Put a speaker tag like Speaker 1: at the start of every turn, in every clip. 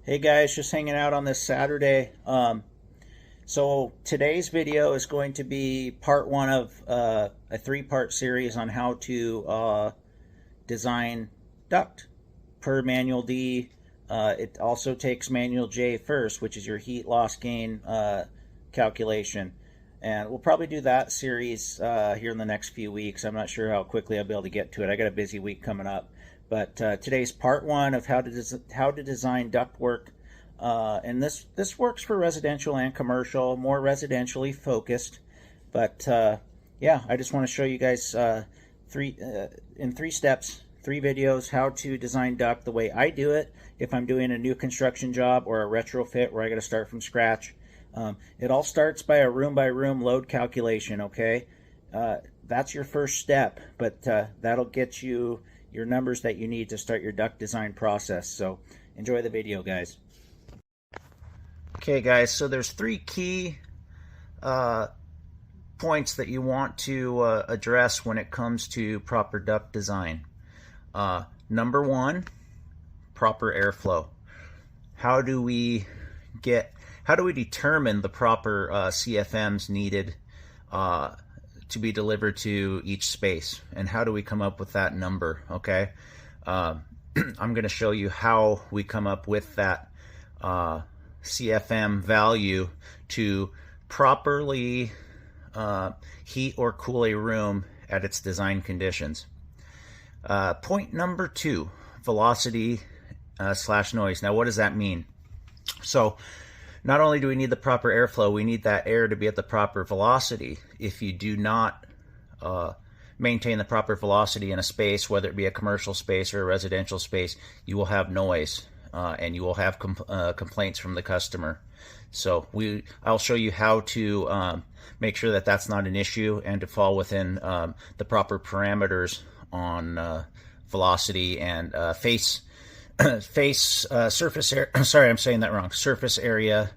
Speaker 1: Hey guys, just hanging out on this Saturday. So today's video is going to be part one of a three-part series on how to design duct per manual D. It also takes manual J first, which is your heat loss gain calculation. And we'll probably do that series here in the next few weeks. I'm not sure how quickly I'll be able to get to it. I got a busy week coming up. But today's part one of how to design ductwork, and this works for residential and commercial, more residentially focused. But yeah, I just want to show you guys in three steps, three videos, how to design duct the way I do it. If I'm doing a new construction job or a retrofit where I got to start from scratch, it all starts by a room by room load calculation. Okay, that's your first step, but that'll get you your numbers that you need to start your duct design process. So enjoy the video, guys. Okay guys, so there's three key points that you want to address when it comes to proper duct design. Number one, proper airflow. How do we determine the proper CFMs needed to be delivered to each space, and how do we come up with that number? Okay, I'm going to show you how we come up with that CFM value to properly heat or cool a room at its design conditions. Point number two, velocity slash noise. Now, what does that mean? So not only do we need the proper airflow, we need that air to be at the proper velocity. If you do not maintain the proper velocity in a space, whether it be a commercial space or a residential space, you will have noise and you will have complaints from the customer. So I'll show you how to make sure that that's not an issue and to fall within the proper parameters on velocity and surface area. Sorry, I'm saying that wrong. Surface area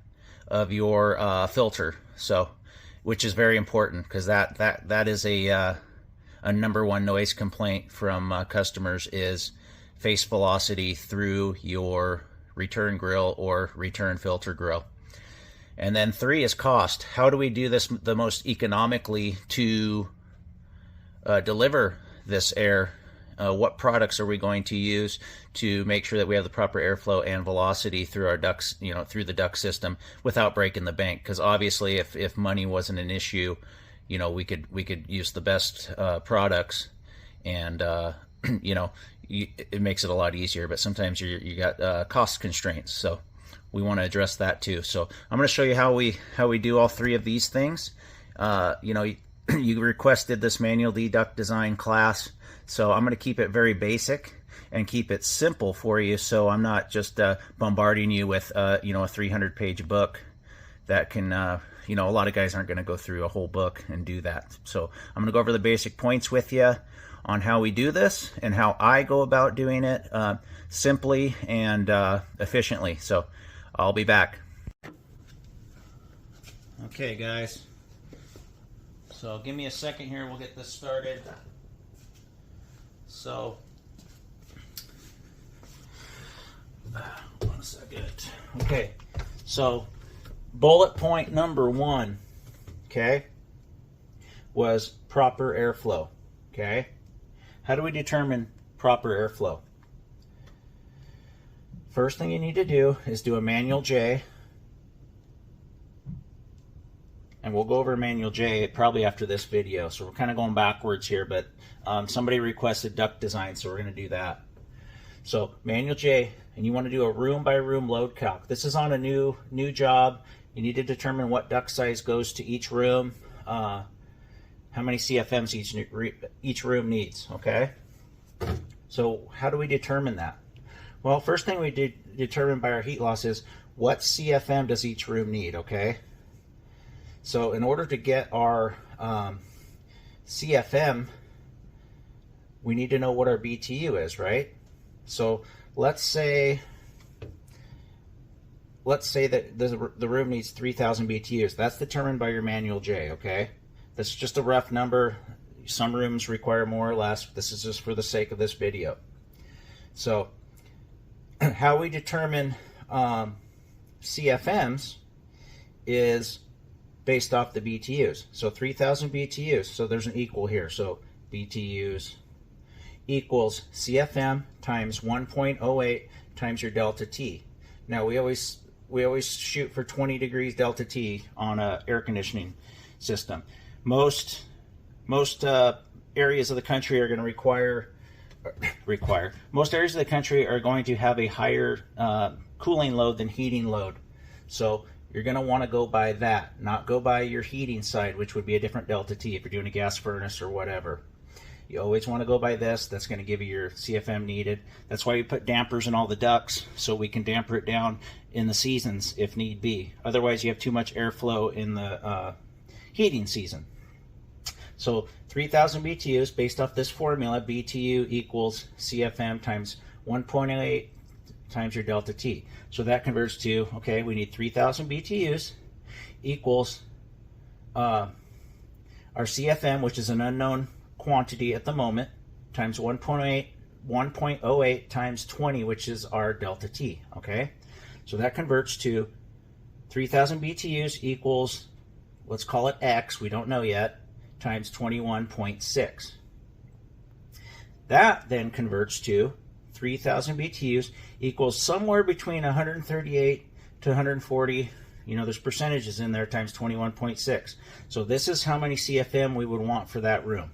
Speaker 1: of your filter. So, which is very important because that is a number one noise complaint from customers is face velocity through your return grill or return filter grill. And then three is cost. How do we do this the most economically to deliver this air? What products are we going to use to make sure that we have the proper airflow and velocity through our ducts, through the duct system without breaking the bank? Because obviously, if money wasn't an issue, we could use the best products, and it makes it a lot easier. But sometimes you got cost constraints, so we want to address that too. So I'm going to show you how we do all three of these things. You requested this manual D duct design class. So I'm going to keep it very basic and keep it simple for you, so I'm not just bombarding you with a 300-page book that can a lot of guys aren't going to go through a whole book and do that. So I'm going to go over the basic points with you on how we do this and how I go about doing it simply and efficiently. So I'll be back. Okay guys, so give me a second here, we'll get this started. So, 1 second. Okay, so bullet point number one, okay, was proper airflow. Okay, how do we determine proper airflow? First thing you need to do is do a manual J, and we'll go over manual J probably after this video, so we're kind of going backwards here, but somebody requested duct design, so we're going to do that. So manual J, and you want to do a room by room load calc. This is on a new job. You need to determine what duct size goes to each room, how many CFMs each room needs. Okay, so how do we determine that? Well, first thing we determine by our heat loss is what CFM does each room need. Okay, so in order to get our CFM, we need to know what our BTU is, right? So let's say that the room needs 3,000 BTUs. That's determined by your manual J, okay? That's just a rough number. Some rooms require more or less. This is just for the sake of this video. So how we determine CFMs is based off the BTUs. So 3,000 BTUs. So there's an equal here. So BTUs equals CFM times 1.08 times your delta T. Now we always shoot for 20 degrees delta T on a air conditioning system. Most areas of the country are going to require most areas of the country are going to have a higher cooling load than heating load. So you're going to want to go by that, not go by your heating side, which would be a different delta T if you're doing a gas furnace or whatever. You always want to go by this. That's going to give you your CFM needed. That's why we put dampers in all the ducts, so we can damper it down in the seasons if need be. Otherwise, you have too much airflow in the heating season. So 3,000 BTUs based off this formula. BTU equals CFM times 1.08 times your delta T. So that converts to, okay, we need 3,000 BTUs equals our CFM, which is an unknown quantity at the moment, times 1.08 times 20, which is our delta T. Okay, so that converts to 3,000 BTUs equals, let's call it X, we don't know yet, times 21.6. That then converts to 3,000 BTUs equals somewhere between 138 to 140, you know, there's percentages in there, times 21.6. So this is how many CFM we would want for that room.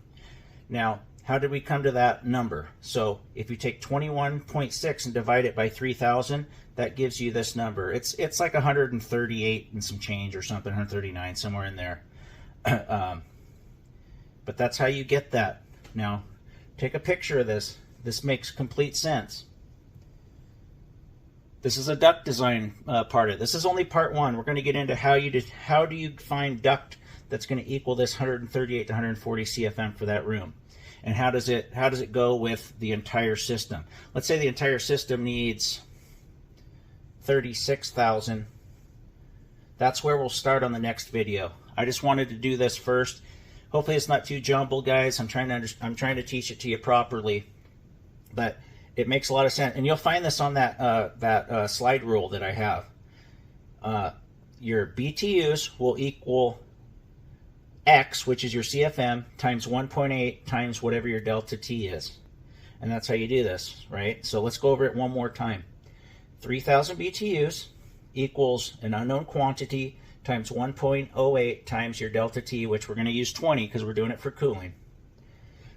Speaker 1: Now, how did we come to that number? So if you take 21.6 and divide it by 3,000, that gives you this number. It's like 138 and some change or something, 139, somewhere in there. But that's how you get that. Now, take a picture of this. This makes complete sense. This is a duct design part of it. This is only part one. We're going to get into how do you find duct that's going to equal this 138 to 140 CFM for that room, and how does it go with the entire system. Let's say the entire system needs 36,000. That's where we'll start on the next video. I just wanted to do this first. Hopefully it's not too jumbled, guys. I'm trying to teach it to you properly, but it makes a lot of sense. And you'll find this on that slide rule that I have. Your BTUs will equal X, which is your CFM, times 1.8 times whatever your delta T is. And that's how you do this, right? So let's go over it one more time. 3,000 BTUs equals an unknown quantity times 1.08 times your delta T, which we're going to use 20 because we're doing it for cooling.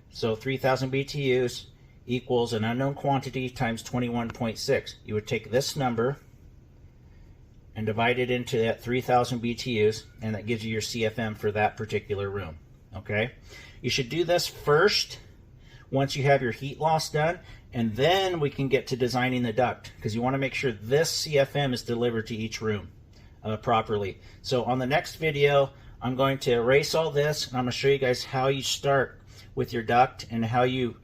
Speaker 1: So 3,000 BTUs equals an unknown quantity times 21.6. You would take this number and divide it into that 3,000 BTUs, and that gives you your CFM for that particular room. Okay? You should do this first once you have your heat loss done, and then we can get to designing the duct, because you want to make sure this CFM is delivered to each room properly. So on the next video, I'm going to erase all this, and I'm going to show you guys how you start with your duct and how you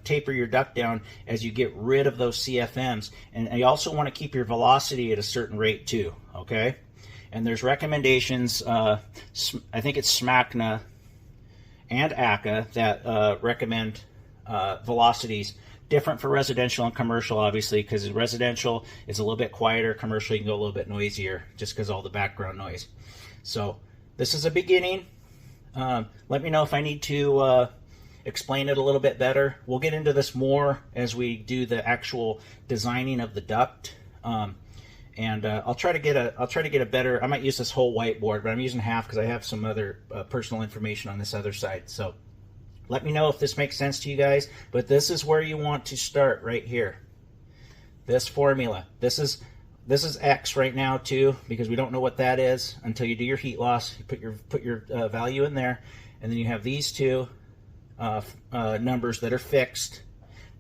Speaker 1: taper your duct down as you get rid of those CFMs. And you also want to keep your velocity at a certain rate too, okay? And there's recommendations, I think it's SMACNA and ACA that recommend velocities different for residential and commercial, obviously, because residential is a little bit quieter, commercial you can go a little bit noisier just because all the background noise. So this is a beginning. Let me know if I need to explain it a little bit better. We'll get into this more as we do the actual designing of the duct, and I'll try to get a better. I might use this whole whiteboard, but I'm using half because I have some other personal information on this other side. So let me know if this makes sense to you guys. But this is where you want to start, right here. This formula. This is X right now too, because we don't know what that is until you do your heat loss. You put your value in there, and then you have these two numbers that are fixed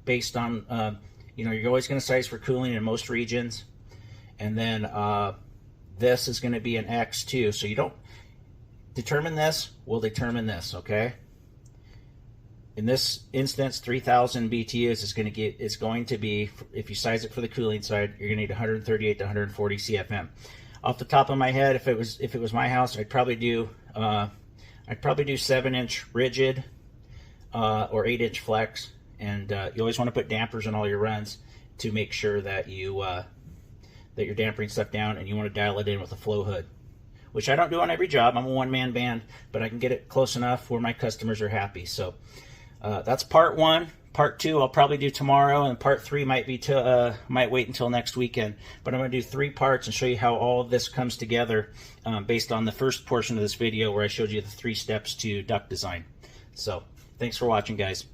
Speaker 1: based on you're always going to size for cooling in most regions, and then this is going to be an X too. So you don't determine this, we'll determine this. Okay. In this instance, 3,000 BTUs is going to be, if you size it for the cooling side, you're going to need 138 to 140 CFM. Off the top of my head, if it was my house, I'd probably do 7-inch rigid or 8-inch flex, and you always want to put dampers in all your runs to make sure that you that you're dampering stuff down, and you want to dial it in with a flow hood, which I don't do on every job. I'm a one-man band, but I can get it close enough where my customers are happy. So that's part 1. Part 2 I'll probably do tomorrow, and part 3 might wait until next weekend. But I'm going to do 3 parts and show you how all of this comes together based on the first portion of this video where I showed you the 3 steps to duct design. So thanks for watching, guys.